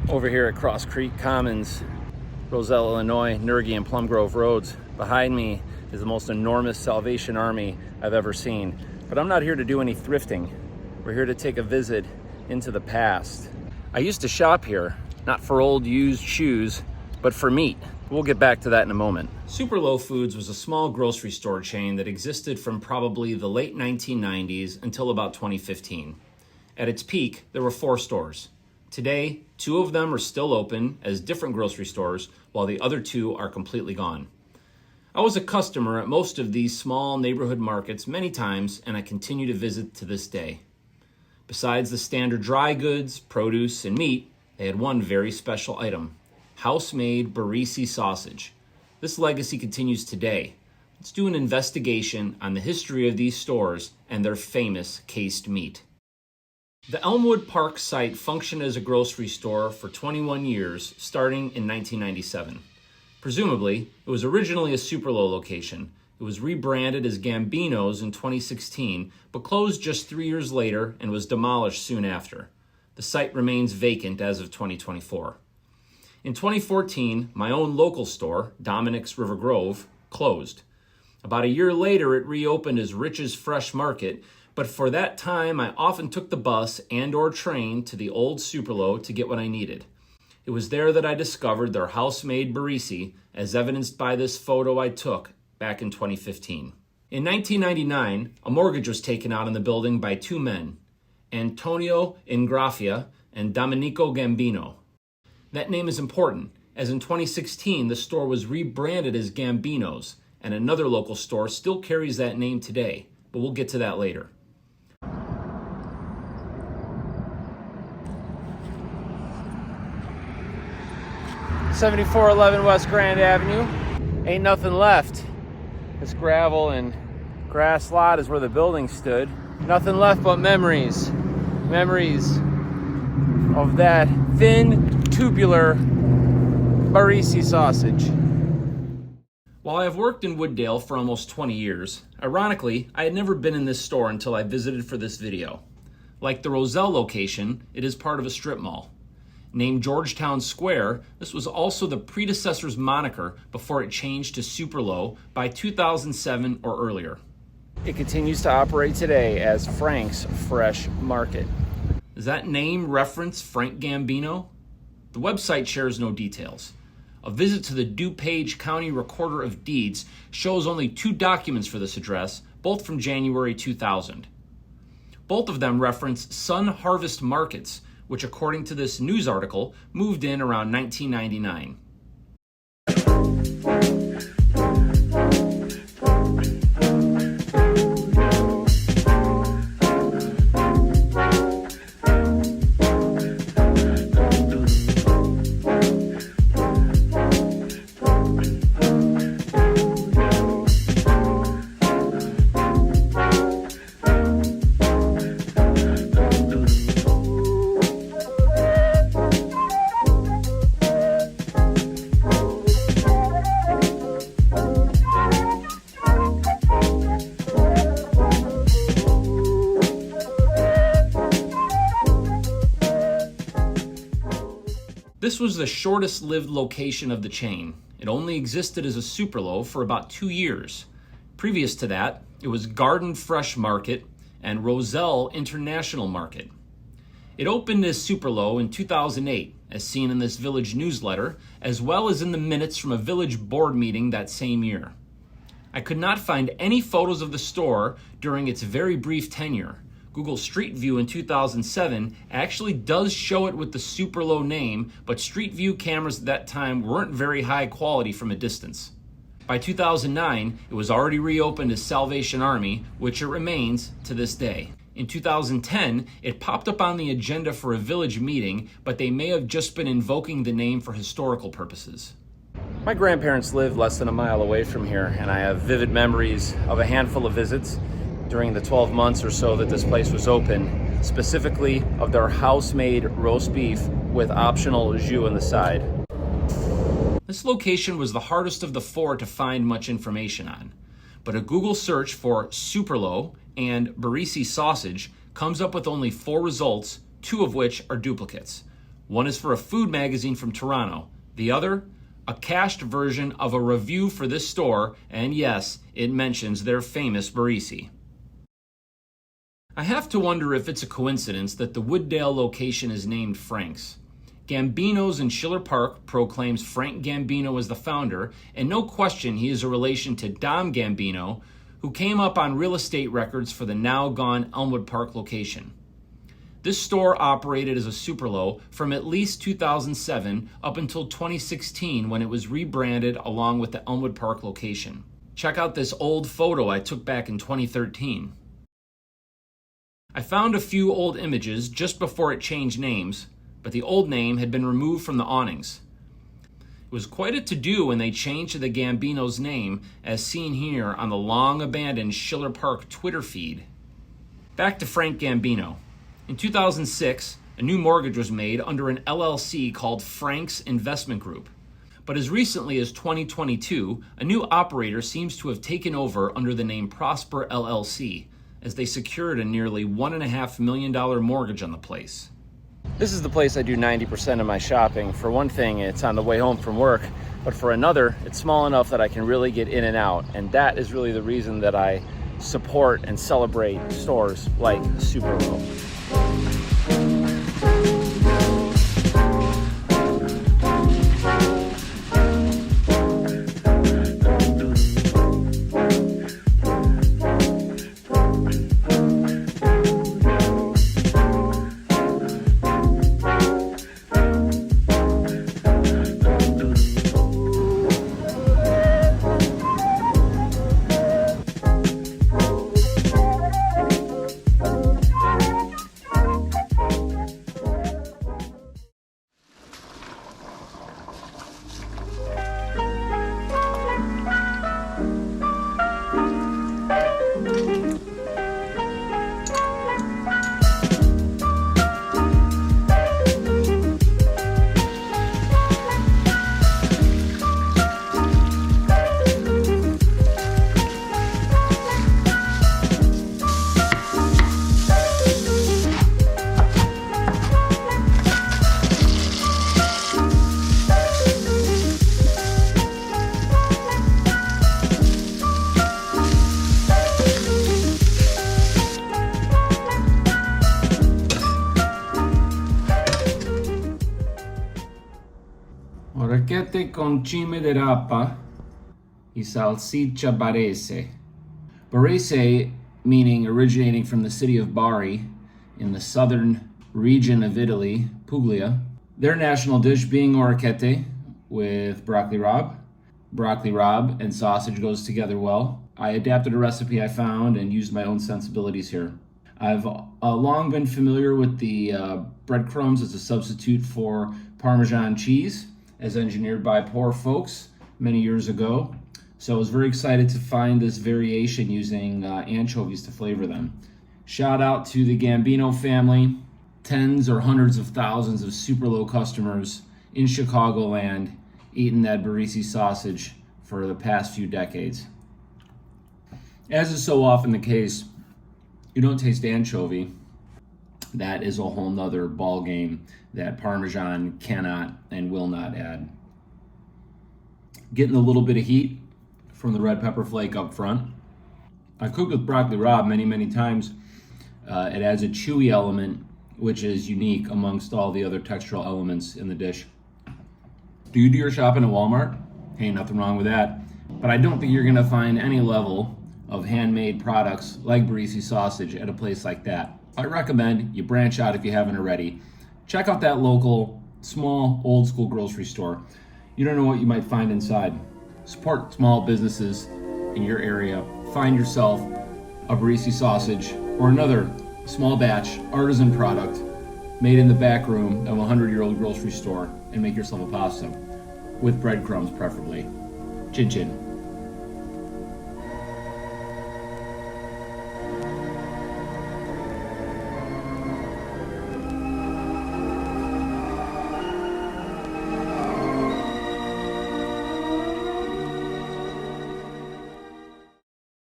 Over here at Cross Creek Commons, Roselle, Illinois, Nergy and Plum Grove Roads. Behind me is the most enormous Salvation Army I've ever seen. But I'm not here to do any thrifting. We're here to take a visit into the past. I used to shop here, not for old used shoes, but for meat. We'll get back to that in a moment. Super Low Foods was a small grocery store chain that existed from probably the late 1990s until about 2015. At its peak, there were 4 stores. Today, 2 of them are still open as different grocery stores, while the other 2 are completely gone. I was a customer at most of these small neighborhood markets many times, and I continue to visit to this day. Besides the standard dry goods, produce, and meat, they had one very special item: house-made Barese sausage. This legacy continues today. Let's do an investigation on the history of these stores and their famous cased meat. The Elmwood Park site functioned as a grocery store for 21 years, starting in 1997. Presumably, it was originally a Super Low location. It was rebranded as Gambinos in 2016, but closed just 3 years later and was demolished soon after. The site remains vacant as of 2024. In 2014, my own local store, Dominic's River Grove, closed. About a year later, it reopened as Rich's Fresh Market, but for that time, I often took the bus and/or train to the old Super Low to get what I needed. It was there that I discovered their house-made Barese, as evidenced by this photo I took back in 2015. In 1999, a mortgage was taken out on the building by 2 men, Antonio Ingrafia and Domenico Gambino. That name is important, as in 2016, the store was rebranded as Gambinos, and another local store still carries that name today, but we'll get to that later. 7411 West Grand Avenue. Ain't nothing left. This gravel and grass lot is where the building stood. Nothing left but memories. Memories of that thin, tubular Barese sausage. While I have worked in Wooddale for almost 20 years, ironically, I had never been in this store until I visited for this video. Like the Roselle location, it is part of a strip mall. Named Georgetown Square, this was also the predecessor's moniker before it changed to Super Low by 2007 or earlier. It continues to operate today as Frank's Fresh Market. Does that name reference Frank Gambino? The website shares no details. A visit to the DuPage County Recorder of Deeds shows only 2 documents for this address, both from January 2000. Both of them reference Sun Harvest Markets, which according to this news article, moved in around 1999. This was the shortest-lived location of the chain. It only existed as a Super Low for about 2 years. Previous to that, it was Garden Fresh Market and Roselle International Market. It opened as Super Low in 2008, as seen in this village newsletter, as well as in the minutes from a village board meeting that same year. I could not find any photos of the store during its very brief tenure. Google Street View in 2007 actually does show it with the Super Low name, but Street View cameras at that time weren't very high quality from a distance. By 2009, it was already reopened as Salvation Army, which it remains to this day. In 2010, it popped up on the agenda for a village meeting, but they may have just been invoking the name for historical purposes. My grandparents lived less than a mile away from here, and I have vivid memories of a handful of visits during the 12 months or so that this place was open, specifically of their house-made roast beef with optional jus on the side. This location was the hardest of the 4 to find much information on, but a Google search for Super Low and Barese sausage comes up with only 4 results, 2 of which are duplicates. One is for a food magazine from Toronto. The other, a cached version of a review for this store, and yes, it mentions their famous Barese. I have to wonder if it's a coincidence that the Wooddale location is named Frank's. Gambinos in Schiller Park proclaims Frank Gambino as the founder, and no question he is a relation to Dom Gambino, who came up on real estate records for the now gone Elmwood Park location. This store operated as a Superlo from at least 2007 up until 2016 when it was rebranded along with the Elmwood Park location. Check out this old photo I took back in 2013. I found a few old images just before it changed names, but the old name had been removed from the awnings. It was quite a to-do when they changed to the Gambino's name, as seen here on the long-abandoned Schiller Park Twitter feed. Back to Frank Gambino. In 2006, a new mortgage was made under an LLC called Frank's Investment Group. But as recently as 2022, a new operator seems to have taken over under the name Prosper LLC, as they secured a nearly $1.5 million mortgage on the place. This is the place I do 90% of my shopping. For one thing, it's on the way home from work, but for another, it's small enough that I can really get in and out, and that is really the reason that I support and celebrate stores like Superlo. Orecchiette con cime de rapa y salsiccia Barese. Barese, meaning originating from the city of Bari in the southern region of Italy, Puglia. Their national dish being orecchiette with broccoli rabe. Broccoli rabe and sausage goes together well. I adapted a recipe I found and used my own sensibilities here. I've long been familiar with the breadcrumbs as a substitute for Parmesan cheese, as engineered by poor folks many years ago. So I was very excited to find this variation using anchovies to flavor them. Shout out to the Gambino family, tens or hundreds of thousands of Superlo customers in Chicagoland eating that Barese sausage for the past few decades. As is so often the case, you don't taste anchovy. That is a whole nother ball game that Parmesan cannot and will not add. Getting a little bit of heat from the red pepper flake up front. I've cooked with broccoli rabe many times. It adds a chewy element, which is unique amongst all the other textural elements in the dish. Do you do your shopping at Walmart? Hey, nothing wrong with that. But I don't think you're gonna find any level of handmade products like Barese sausage at a place like that. I recommend you branch out if you haven't already. Check out that local, small, old school grocery store. You don't know what you might find inside. Support small businesses in your area. Find yourself a Barese sausage or another small batch artisan product made in the back room of a 100-year-old grocery store and make yourself a pasta with breadcrumbs preferably. Chin chin.